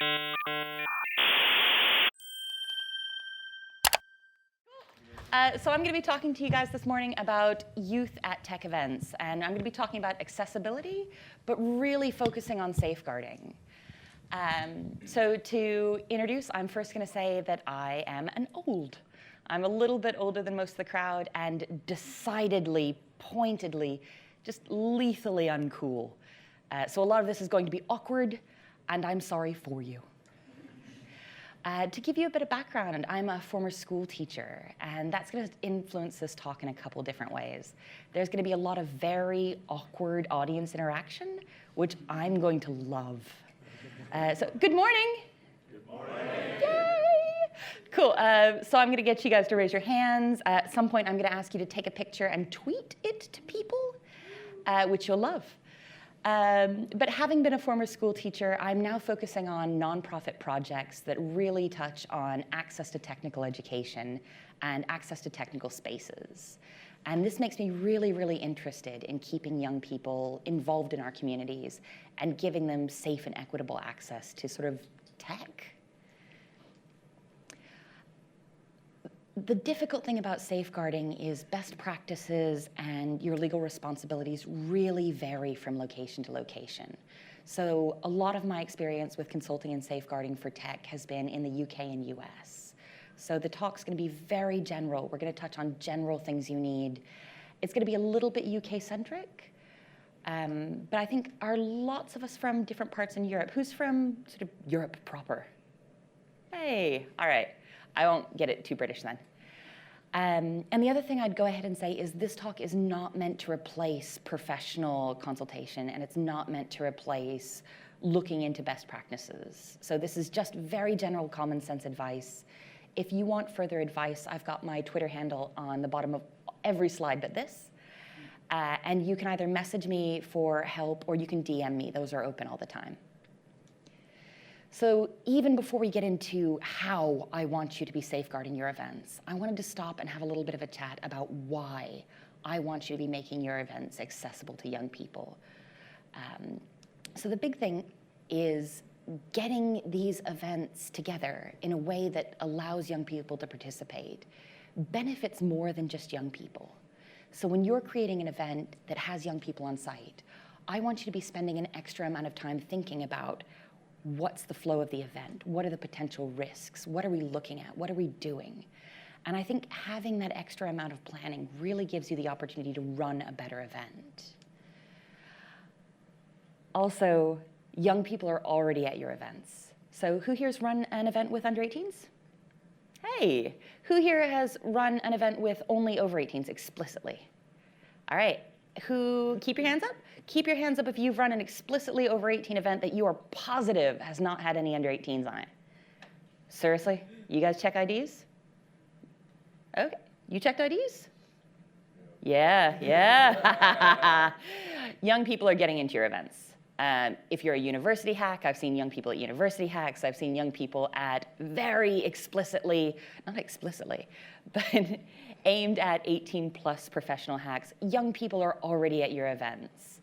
So I'm going to be talking to you guys this morning about youth at tech events, and I'm going to be talking about accessibility, but really focusing on safeguarding. So to introduce, I'm first going to say that I am I'm a little bit older than most of the crowd, and decidedly, pointedly, just lethally uncool. So a lot of this is going to be awkward, and I'm sorry for you. To give you a bit of background, I'm a former school teacher, and that's going to influence this talk in a couple different ways. There's going to be a lot of very awkward audience interaction, which I'm going to love. So good morning. Good morning. Yay! Cool. So I'm going to get you guys to raise your hands. At some point, I'm going to ask you to take a picture and tweet it to people, which you'll love. But having been a former school teacher, I'm now focusing on nonprofit projects that really touch on access to technical education and access to technical spaces. And this makes me really, really interested in keeping young people involved in our communities and giving them safe and equitable access to sort of tech. The difficult thing about safeguarding is best practices and your legal responsibilities really vary from location to location. So a lot of my experience with consulting and safeguarding for tech has been in the UK and US. So the talk's going to be very general. We're going to touch on general things you need. It's going to be a little bit UK-centric, but I think are lots of us from different parts in Europe. Who's from sort of Europe proper? Hey, all right. I won't get it too British then. And the other thing I'd go ahead and say is this talk is not meant to replace professional consultation, and it's not meant to replace looking into best practices. So this is just very general common sense advice. If you want further advice, I've got my Twitter handle on the bottom of every slide but this. And you can either message me for help or you can DM me. Those are open all the time. So even before we get into how I want you to be safeguarding your events, I wanted to stop and have a little bit of a chat about why I want you to be making your events accessible to young people. So the big thing is getting these events together in a way that allows young people to participate benefits more than just young people. So when you're creating an event that has young people on site, I want you to be spending an extra amount of time thinking about what's the flow of the event? What are the potential risks? What are we looking at? What are we doing? And I think having that extra amount of planning really gives you the opportunity to run a better event. Also, young people are already at your events. So who here's run an event with under 18s? Hey, who here has run an event with only over 18s explicitly? All right, keep your hands up? Keep your hands up if you've run an explicitly over 18 event that you are positive has not had any under 18s on it. Seriously? You guys check IDs? Okay, you checked IDs? Yeah. Young people are getting into your events. If you're a university hack, I've seen young people at university hacks. I've seen young people at very explicitly, not explicitly, but aimed at 18+ professional hacks. Young people are already at your events.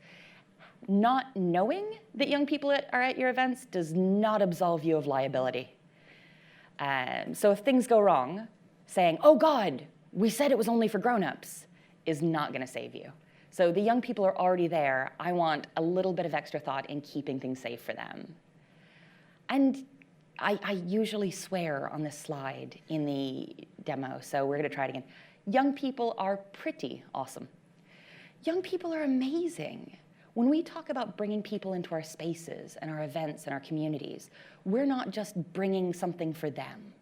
Not knowing that young people are at your events does not absolve you of liability. So if things go wrong, saying, oh God, we said it was only for grown-ups, is not going to save you. So the young people are already there. I want a little bit of extra thought in keeping things safe for them. And I usually swear on this slide in the demo, so we're going to try it again. Young people are pretty awesome. Young people are amazing. When we talk about bringing people into our spaces and our events and our communities, we're not just bringing something for them.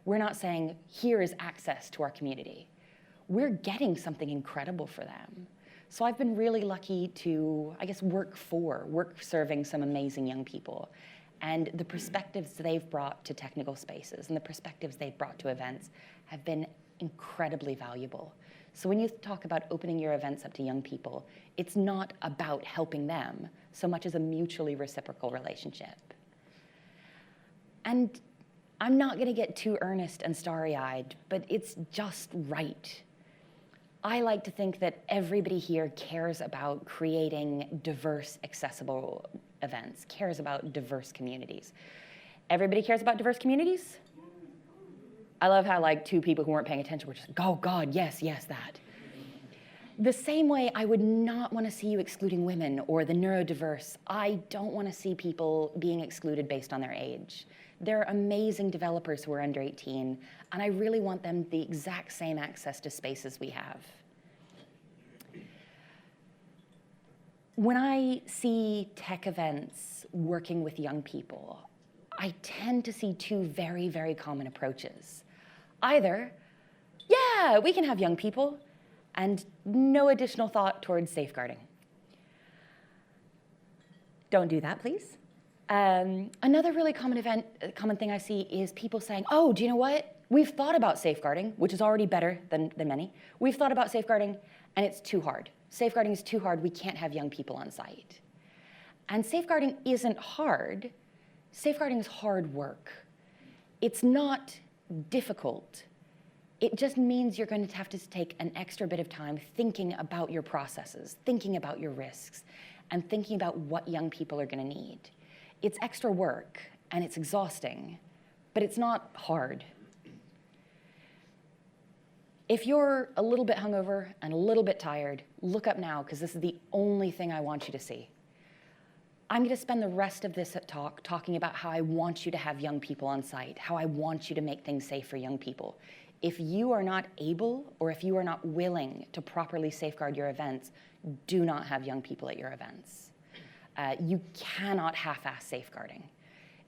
We're not saying, here is access to our community. We're getting something incredible for them. So I've been really lucky to, I guess, work serving some amazing young people. And the perspectives they've brought to technical spaces and the perspectives they've brought to events have been incredibly valuable. So when you talk about opening your events up to young people, it's not about helping them so much as a mutually reciprocal relationship. And I'm not going to get too earnest and starry-eyed, but it's just right. I like to think that everybody here cares about creating diverse, accessible events, cares about diverse communities. Everybody cares about diverse communities? I love how like two people who weren't paying attention were just like, oh God, yes, yes, that. The same way I would not want to see you excluding women or the neurodiverse. I don't want to see people being excluded based on their age. There are amazing developers who are under 18, and I really want them the exact same access to spaces we have. When I see tech events working with young people, I tend to see two very, very common approaches. Either, yeah, we can have young people, and no additional thought towards safeguarding. Don't do that, please. Another really common thing I see is people saying, oh, do you know what? We've thought about safeguarding, which is already better than many. We've thought about safeguarding, and it's too hard. Safeguarding is too hard. We can't have young people on site. And safeguarding isn't hard. Safeguarding is hard work. It's not difficult. It just means you're going to have to take an extra bit of time thinking about your processes, thinking about your risks, and thinking about what young people are going to need. It's extra work, and it's exhausting, but it's not hard. If you're a little bit hungover and a little bit tired, look up now, because this is the only thing I want you to see. I'm going to spend the rest of this talk talking about how I want you to have young people on site, how I want you to make things safe for young people. If you are not able, or if you are not willing to properly safeguard your events, do not have young people at your events. You cannot half-ass safeguarding.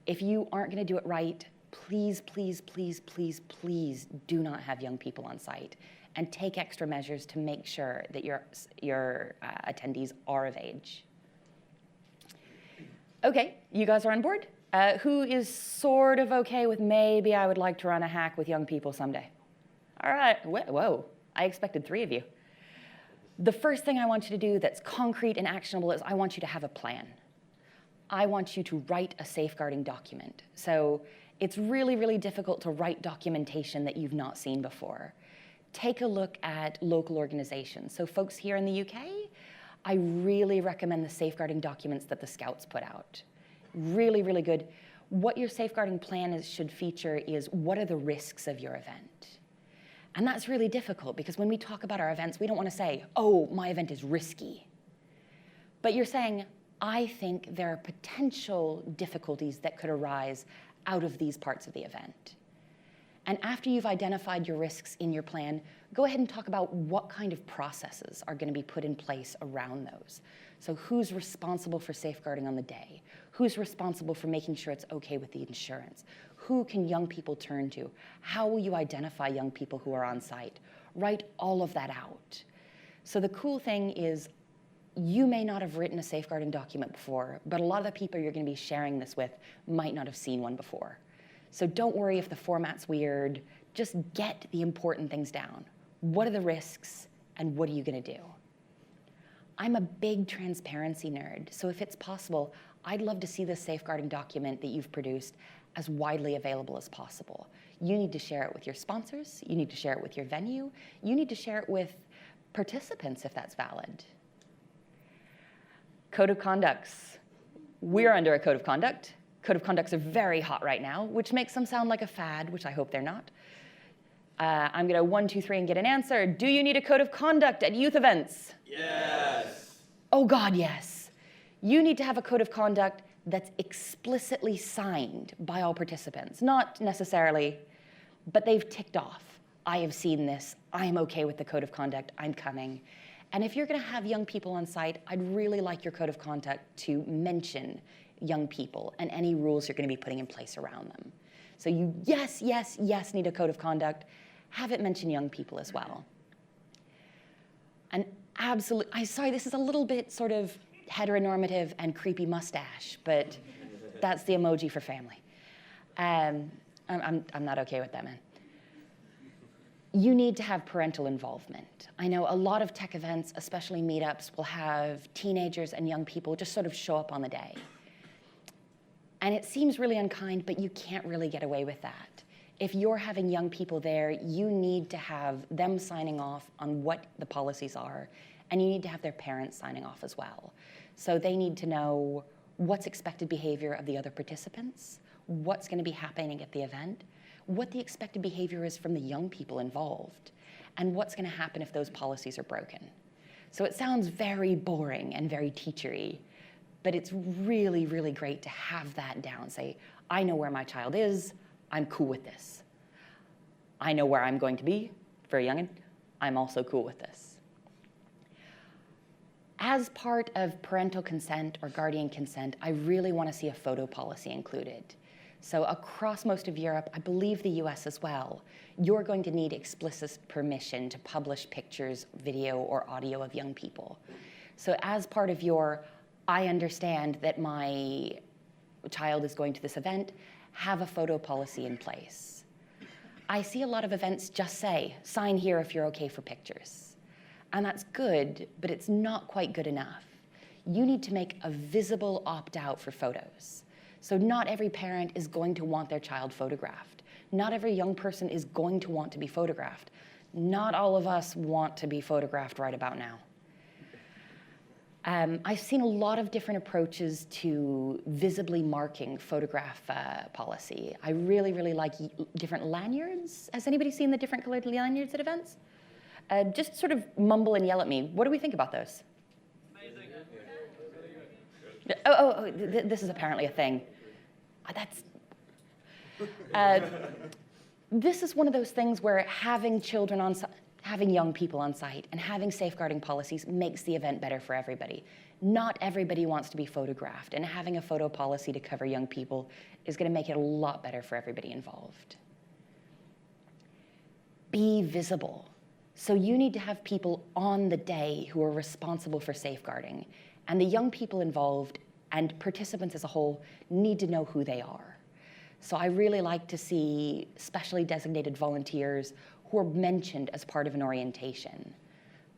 If you aren't going to do it right, please, please, please, please, please do not have young people on site, and take extra measures to make sure that your attendees are of age. Okay, you guys are on board? Who is sort of okay with maybe I would like to run a hack with young people someday? All right, whoa, I expected 3 of you. The first thing I want you to do that's concrete and actionable is I want you to have a plan. I want you to write a safeguarding document. So it's really, really difficult to write documentation that you've not seen before. Take a look at local organizations. So folks here in the UK, I really recommend the safeguarding documents that the Scouts put out. Really, really good. What your safeguarding plan should feature is what are the risks of your event? And that's really difficult because when we talk about our events, we don't want to say, oh, my event is risky. But you're saying, I think there are potential difficulties that could arise out of these parts of the event. And after you've identified your risks in your plan, go ahead and talk about what kind of processes are going to be put in place around those. So who's responsible for safeguarding on the day? Who's responsible for making sure it's okay with the insurance? Who can young people turn to? How will you identify young people who are on site? Write all of that out. So the cool thing is you may not have written a safeguarding document before, but a lot of the people you're going to be sharing this with might not have seen one before. So don't worry if the format's weird. Just get the important things down. What are the risks, and what are you going to do? I'm a big transparency nerd, so if it's possible, I'd love to see this safeguarding document that you've produced as widely available as possible. You need to share it with your sponsors. You need to share it with your venue. You need to share it with participants if that's valid. Code of conducts. We're under a code of conduct. Code of conducts are very hot right now, which makes them sound like a fad, which I hope they're not. I'm going to 1, 2, 3 and get an answer. Do you need a code of conduct at youth events? Yes. Oh God, yes. You need to have a code of conduct that's explicitly signed by all participants. Not necessarily, but they've ticked off. I have seen this. I'm okay with the code of conduct. I'm coming. And if you're going to have young people on site, I'd really like your code of conduct to mention young people and any rules you're going to be putting in place around them. So you, yes, yes, yes, need a code of conduct. Have it mention young people as well. And absolutely, sorry, this is a little bit sort of heteronormative and creepy mustache, but that's the emoji for family. I'm not okay with that, man. You need to have parental involvement. I know a lot of tech events, especially meetups, will have teenagers and young people just sort of show up on the day. And it seems really unkind, but you can't really get away with that. If you're having young people there, you need to have them signing off on what the policies are, and you need to have their parents signing off as well. So they need to know what's expected behavior of the other participants, what's going to be happening at the event, what the expected behavior is from the young people involved, and what's going to happen if those policies are broken. So it sounds very boring and very teachery, but it's really, really great to have that down. Say, I know where my child is, I'm cool with this. I know where I'm going to be for a youngin', I'm also cool with this. As part of parental consent or guardian consent, I really want to see a photo policy included. So across most of Europe, I believe the US as well, you're going to need explicit permission to publish pictures, video, or audio of young people. So as part of your, I understand that my child is going to this event, have a photo policy in place. I see a lot of events just say, sign here if you're okay for pictures. And that's good, but it's not quite good enough. You need to make a visible opt-out for photos. So not every parent is going to want their child photographed. Not every young person is going to want to be photographed. Not all of us want to be photographed right about now. I've seen a lot of different approaches to visibly marking photograph policy. I really, really like different lanyards. Has anybody seen the different colored lanyards at events? Just sort of mumble and yell at me. What do we think about those? Amazing. This is apparently a thing. This is one of those things where having children on site, having young people on site, and having safeguarding policies makes the event better for everybody. Not everybody wants to be photographed, and having a photo policy to cover young people is going to make it a lot better for everybody involved. Be visible. So you need to have people on the day who are responsible for safeguarding, and the young people involved and participants as a whole need to know who they are. So I really like to see specially designated volunteers who are mentioned as part of an orientation.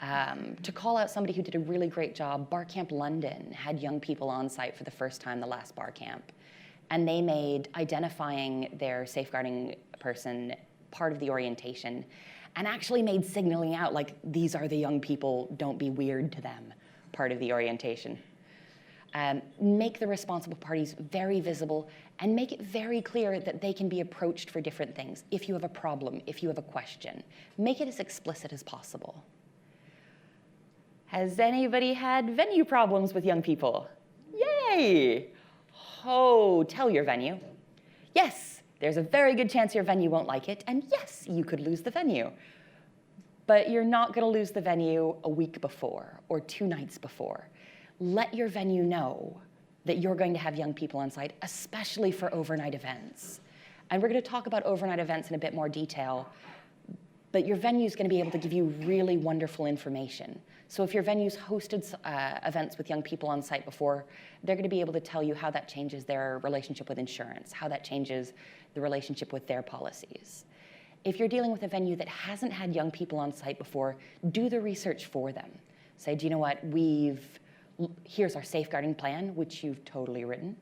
To call out somebody who did a really great job, Bar Camp London had young people on site for the first time the last bar camp, and they made identifying their safeguarding person part of the orientation, and actually made signaling out like, these are the young people, don't be weird to them, part of the orientation. Make the responsible parties very visible and make it very clear that they can be approached for different things. If you have a problem, if you have a question, make it as explicit as possible. Has anybody had venue problems with young people? Yay! Oh, tell your venue. Yes, there's a very good chance your venue won't like it, and yes, you could lose the venue. But you're not going to lose the venue a week before or 2 nights before. Let your venue know that you're going to have young people on site, especially for overnight events. And we're going to talk about overnight events in a bit more detail, but your venue is going to be able to give you really wonderful information. So if your venue's hosted events with young people on site before, they're going to be able to tell you how that changes their relationship with insurance, how that changes the relationship with their policies. If you're dealing with a venue that hasn't had young people on site before, do the research for them. Say, do you know what, here's our safeguarding plan, which you've totally written.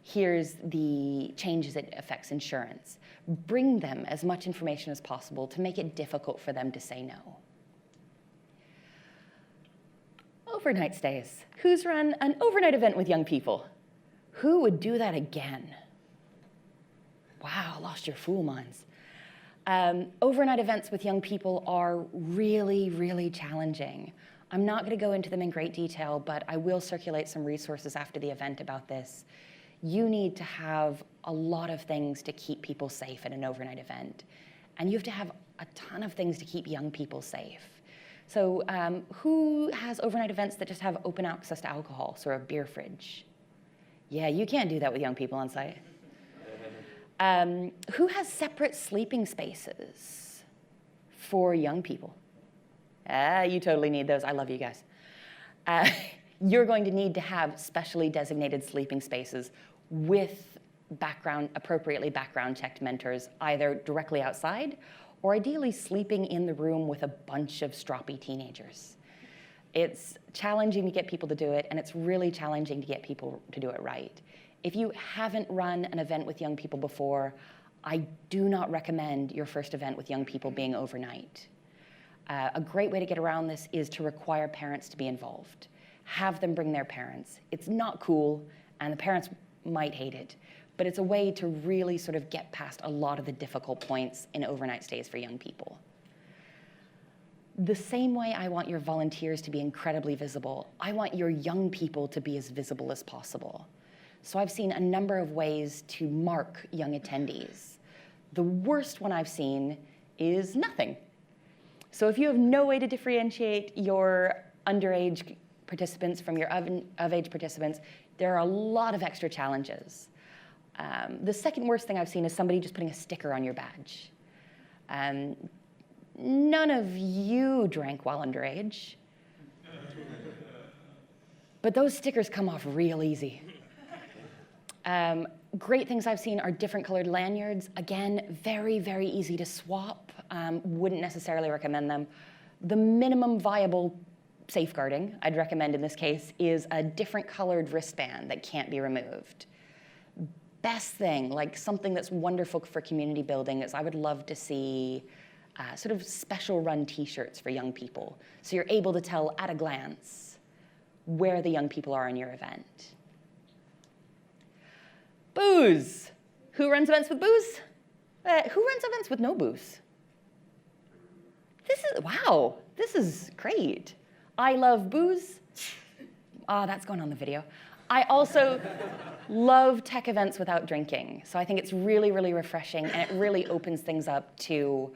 Here's the changes it affects insurance. Bring them as much information as possible to make it difficult for them to say no. Overnight stays. Who's run an overnight event with young people? Who would do that again? Wow, lost your fool minds. Overnight events with young people are really, really challenging. I'm not going to go into them in great detail, but I will circulate some resources after the event about this. You need to have a lot of things to keep people safe at an overnight event. And you have to have a ton of things to keep young people safe. So who has overnight events that just have open access to alcohol, so a beer fridge? Yeah, you can't do that with young people on site. Who has separate sleeping spaces for young people? You totally need those. I love you guys. You're going to need to have specially designated sleeping spaces with appropriately background checked mentors, either directly outside or ideally sleeping in the room with a bunch of stroppy teenagers. It's challenging to get people to do it, and it's really challenging to get people to do it right. If you haven't run an event with young people before, I do not recommend your first event with young people being overnight. A great way to get around this is to require parents to be involved. Have them bring their parents. It's not cool, and the parents might hate it, but it's a way to really sort of get past a lot of the difficult points in overnight stays for young people. The same way I want your volunteers to be incredibly visible, I want your young people to be as visible as possible. So I've seen a number of ways to mark young attendees. The worst one I've seen is nothing. So if you have no way to differentiate your underage participants from your of-age participants, there are a lot of extra challenges. The second worst thing I've seen is somebody just putting a sticker on your badge. None of you drank while underage, but those stickers come off real easy. Great things I've seen are different colored lanyards. Again, very, very easy to swap. Wouldn't necessarily recommend them. The minimum viable safeguarding I'd recommend in this case is a different colored wristband that can't be removed. Best thing, like something that's wonderful for community building, is I would love to see sort of special run t-shirts for young people. So you're able to tell at a glance where the young people are in your event. Booze. Who runs events with booze? Who runs events with no booze? Wow, this is great. I love booze. That's going on the video. I also love tech events without drinking. So I think it's really, really refreshing, and it really opens things up to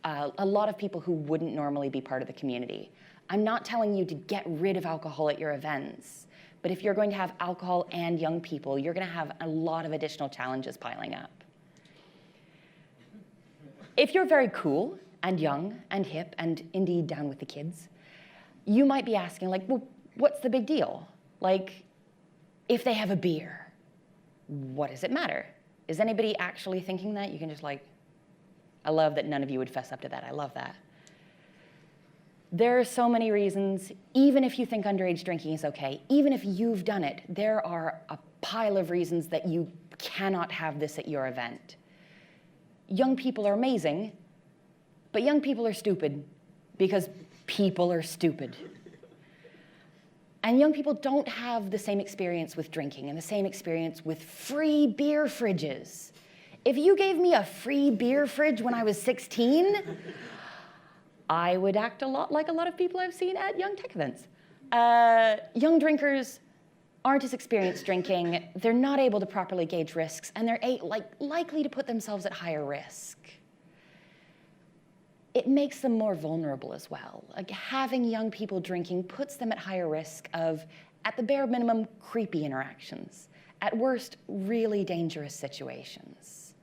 a lot of people who wouldn't normally be part of the community. I'm not telling you to get rid of alcohol at your events, but if you're going to have alcohol and young people, you're going to have a lot of additional challenges piling up. If you're very cool and young and hip and indeed down with the kids, you might be asking, like, well, what's the big deal? Like, if they have a beer, what does it matter? Is anybody actually thinking that? You can just I love that none of you would fess up to that. I love that. There are so many reasons, even if you think underage drinking is okay, even if you've done it, there are a pile of reasons that you cannot have this at your event. Young people are amazing, but young people are stupid because people are stupid. And young people don't have the same experience with drinking and the same experience with free beer fridges. If you gave me a free beer fridge when I was 16, I would act a lot like a lot of people I've seen at young tech events. Young drinkers aren't as experienced drinking, they're not able to properly gauge risks, and they're likely to put themselves at higher risk. It makes them more vulnerable as well. Like, having young people drinking puts them at higher risk of, at the bare minimum, creepy interactions. At worst, really dangerous situations.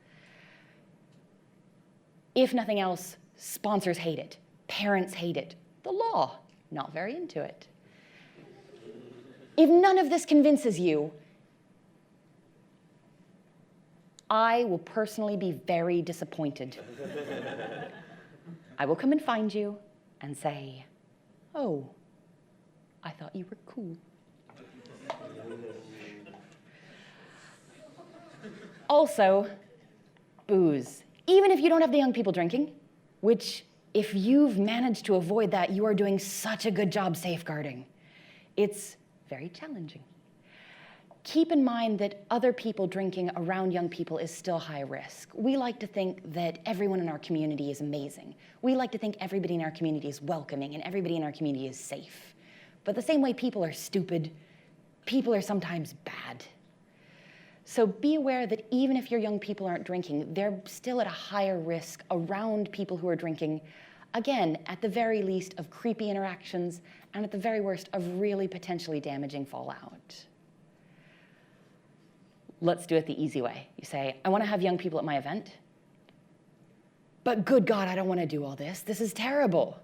If nothing else, sponsors hate it. Parents hate it. The law, not very into it. If none of this convinces you, I will personally be very disappointed. I will come and find you and say, oh, I thought you were cool. Also, booze. Even if you don't have the young people drinking, which if you've managed to avoid that, you are doing such a good job safeguarding. It's very challenging. Keep in mind that other people drinking around young people is still high risk. We like to think that everyone in our community is amazing. We like to think everybody in our community is welcoming and everybody in our community is safe. But the same way people are stupid, people are sometimes bad. So be aware that even if your young people aren't drinking, they're still at a higher risk around people who are drinking, again, at the very least of creepy interactions, and at the very worst of really potentially damaging fallout. Let's do it the easy way. You say, I want to have young people at my event, but good God, I don't want to do all this. This is terrible.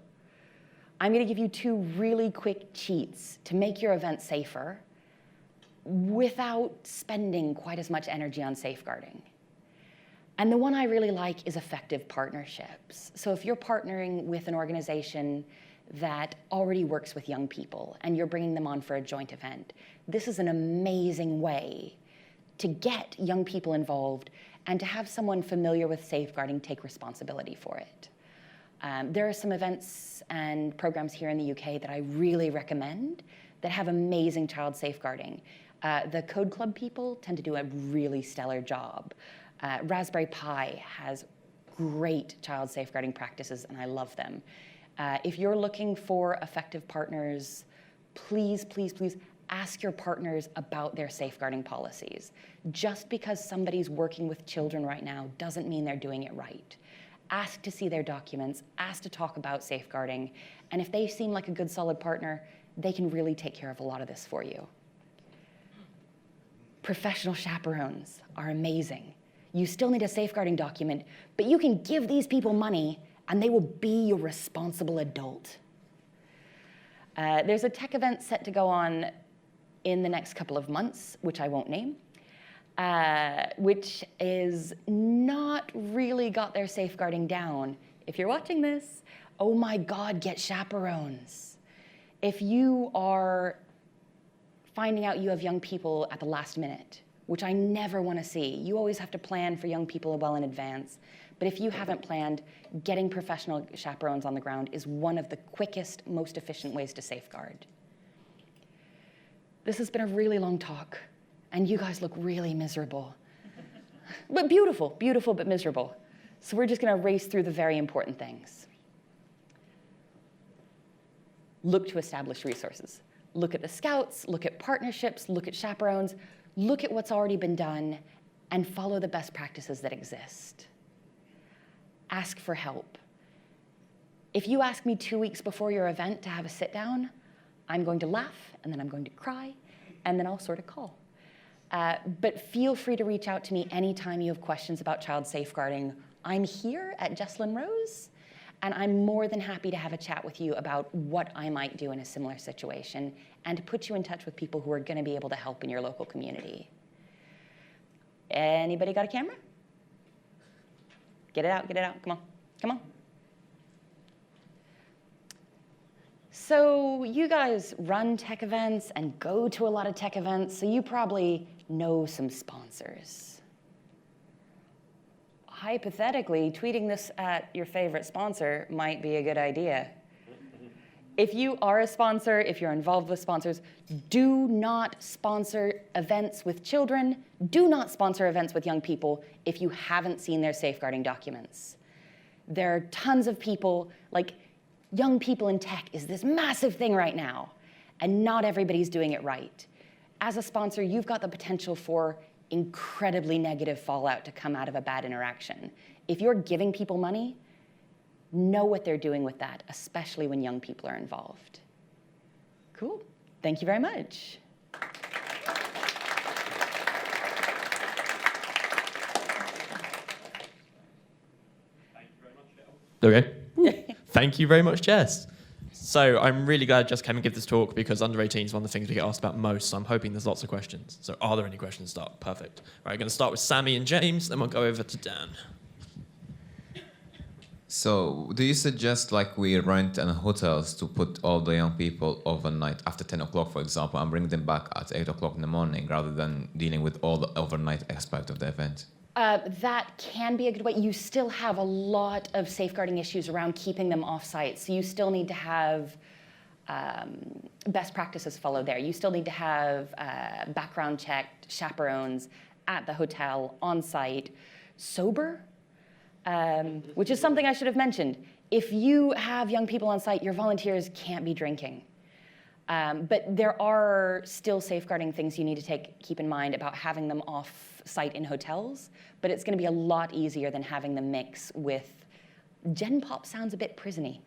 I'm going to give you 2 really quick cheats to make your event safer without spending quite as much energy on safeguarding. And the one I really like is effective partnerships. So if you're partnering with an organization that already works with young people and you're bringing them on for a joint event, this is an amazing way to get young people involved and to have someone familiar with safeguarding take responsibility for it. There are some events and programs here in the UK that I really recommend that have amazing child safeguarding. The Code Club people tend to do a really stellar job. Raspberry Pi has great child safeguarding practices, and I love them. If you're looking for effective partners, please, please, please ask your partners about their safeguarding policies. Just because somebody's working with children right now doesn't mean they're doing it right. Ask to see their documents, ask to talk about safeguarding, and if they seem like a good, solid partner, they can really take care of a lot of this for you. Professional chaperones are amazing. You still need a safeguarding document, but you can give these people money and they will be your responsible adult. There's a tech event set to go on in the next couple of months, which I won't name, which is not really got their safeguarding down. If you're watching this, oh my God, get chaperones. If you are finding out you have young people at the last minute, which I never want to see. You always have to plan for young people well in advance. But if you haven't planned, getting professional chaperones on the ground is one of the quickest, most efficient ways to safeguard. This has been a really long talk, and you guys look really miserable. But beautiful, beautiful but miserable. So we're just going to race through the very important things. Look to establish resources. Look at the scouts, look at partnerships, look at chaperones, look at what's already been done, and follow the best practices that exist. Ask for help. If you ask me 2 weeks before your event to have a sit down, I'm going to laugh, and then I'm going to cry, and then I'll sort of call. But feel free to reach out to me anytime you have questions about child safeguarding. I'm here at Jesslyn Rose, and I'm more than happy to have a chat with you about what I might do in a similar situation and to put you in touch with people who are going to be able to help in your local community. Anybody got a camera? Get it out, come on, come on. So you guys run tech events and go to a lot of tech events, so you probably know some sponsors. Hypothetically, tweeting this at your favorite sponsor might be a good idea. If you are a sponsor, if you're involved with sponsors, do not sponsor events with children. Do not sponsor events with young people if you haven't seen their safeguarding documents. There are tons of people, like young people in tech is this massive thing right now, and not everybody's doing it right. As a sponsor, you've got the potential for incredibly negative fallout to come out of a bad interaction. If you're giving people money, know what they're doing with that, especially when young people are involved. Cool. Thank you very much. Okay. Thank you very much, Jess. So I'm really glad Jess came and give this talk because under 18 is one of the things we get asked about most, so I'm hoping there's lots of questions. So are there any questions? Start. Perfect. Right, I'm going to start with Sammy and James, then we'll go over to Dan. So do you suggest like we rent hotels to put all the young people overnight after 10 o'clock, for example, and bring them back at 8 o'clock in the morning rather than dealing with all the overnight aspect of the event? That can be a good way. You still have a lot of safeguarding issues around keeping them off-site, so you still need to have best practices followed there. You still need to have background checked chaperones at the hotel, on-site, sober, which is something I should have mentioned. If you have young people on site, your volunteers can't be drinking. But there are still safeguarding things you need to keep in mind about having them off-site in hotels, but it's going to be a lot easier than having them mix with, Gen Pop sounds a bit prison-y,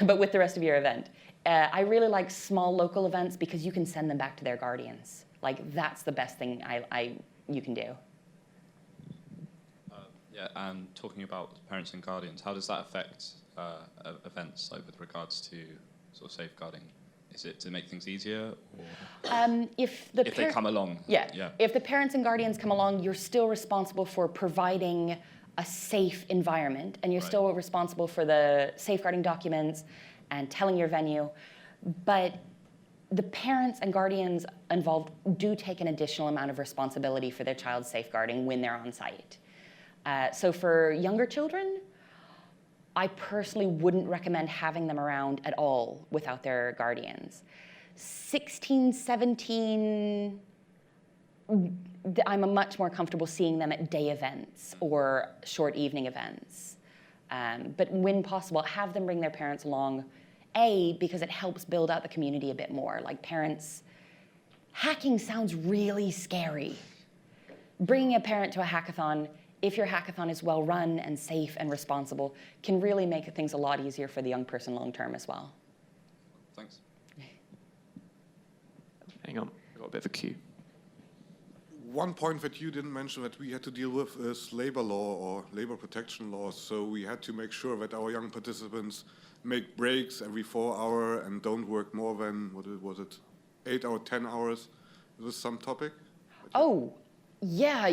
but with the rest of your event. I really like small local events because you can send them back to their guardians. Like, that's the best thing you can do. Yeah, and talking about parents and guardians, how does that affect events, like with regards to sort of safeguarding? Is it to make things easier, or if they come along? Yeah. If the parents and guardians come along, you're still responsible for providing a safe environment, and you're still responsible for the safeguarding documents and telling your venue. But the parents and guardians involved do take an additional amount of responsibility for their child's safeguarding when they're on site. So for younger children, I personally wouldn't recommend having them around at all without their guardians. 16, 17, I'm much more comfortable seeing them at day events or short evening events. But when possible, have them bring their parents along, because it helps build out the community a bit more. Like parents, hacking sounds really scary. Bringing a parent to a hackathon, if your hackathon is well run and safe and responsible, can really make things a lot easier for the young person long term as well. Thanks. Hang on, I've got a bit of a queue. One point that you didn't mention that we had to deal with is labor law or labor protection laws. So we had to make sure that our young participants make breaks every 4 hours and don't work more than, was it 8 or 10 hours? Is this some topic? Oh, yeah,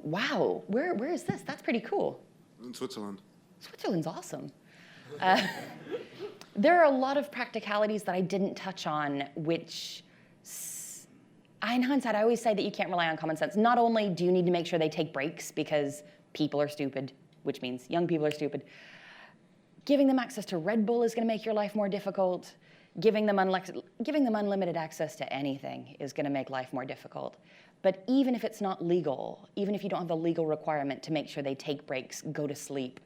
wow. Where is this? That's pretty cool. In Switzerland. Switzerland's awesome. There are a lot of practicalities that I didn't touch on, which, in hindsight, I always say that you can't rely on common sense. Not only do you need to make sure they take breaks because people are stupid, which means young people are stupid, giving them access to Red Bull is going to make your life more difficult. Giving them unlimited access to anything is going to make life more difficult. But even if it's not legal, even if you don't have the legal requirement to make sure they take breaks, go to sleep,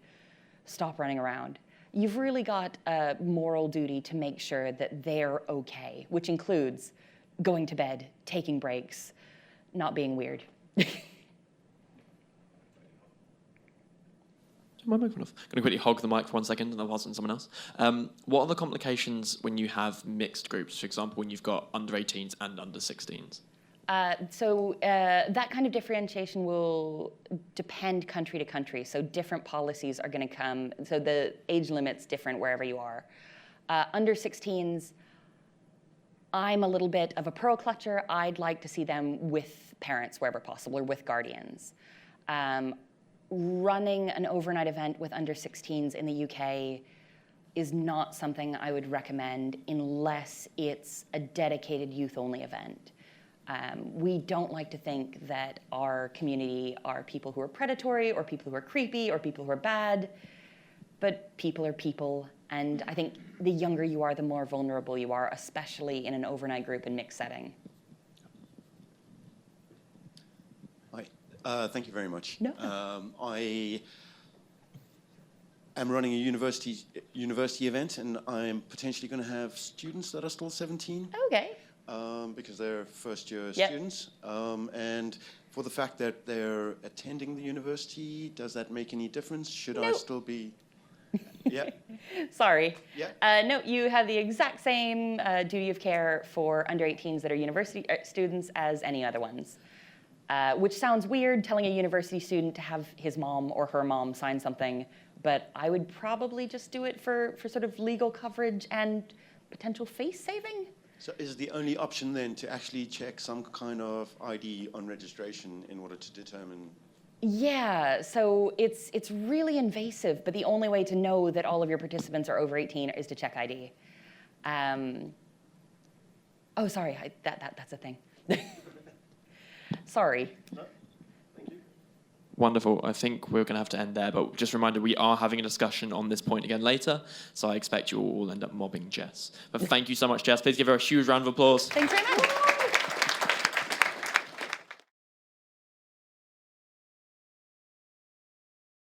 stop running around, you've really got a moral duty to make sure that they're okay, which includes going to bed, taking breaks, not being weird. My microphone off. I'm going to quickly hog the mic for 1 second and I'll pass it on to someone else. What are the complications when you have mixed groups? For example, when you've got under 18s and under 16s? That kind of differentiation will depend country to country. So different policies are going to come. So the age limit's different wherever you are. Under 16s, I'm a little bit of a pearl clutcher. I'd like to see them with parents wherever possible or with guardians. Running an overnight event with under 16s in the UK is not something I would recommend unless it's a dedicated youth-only event. We don't like to think that our community are people who are predatory or people who are creepy or people who are bad, but people are people. And I think the younger you are, the more vulnerable you are, especially in an overnight group and mixed setting. Hi, thank you very much. No. I am running a university event, and I'm potentially going to have students that are still 17. Okay. Because they're first-year Yep. students. And for the fact that they're attending the university, does that make any difference? Should I Nope. still be... Yeah. Sorry. Yeah. No, you have the exact same duty of care for under 18s that are university students as any other ones. Which sounds weird, telling a university student to have his mom or her mom sign something, but I would probably just do it for sort of legal coverage and potential face saving. So is the only option then to actually check some kind of ID on registration in order to determine? Yeah, so it's really invasive, but the only way to know that all of your participants are over 18 is to check ID. Oh, sorry, that's a thing. Sorry. No? Thank you. Wonderful. I think we're going to have to end there, but just a reminder, we are having a discussion on this point again later, so I expect you all end up mobbing Jess. But thank you so much, Jess. Please give her a huge round of applause. Thanks very much.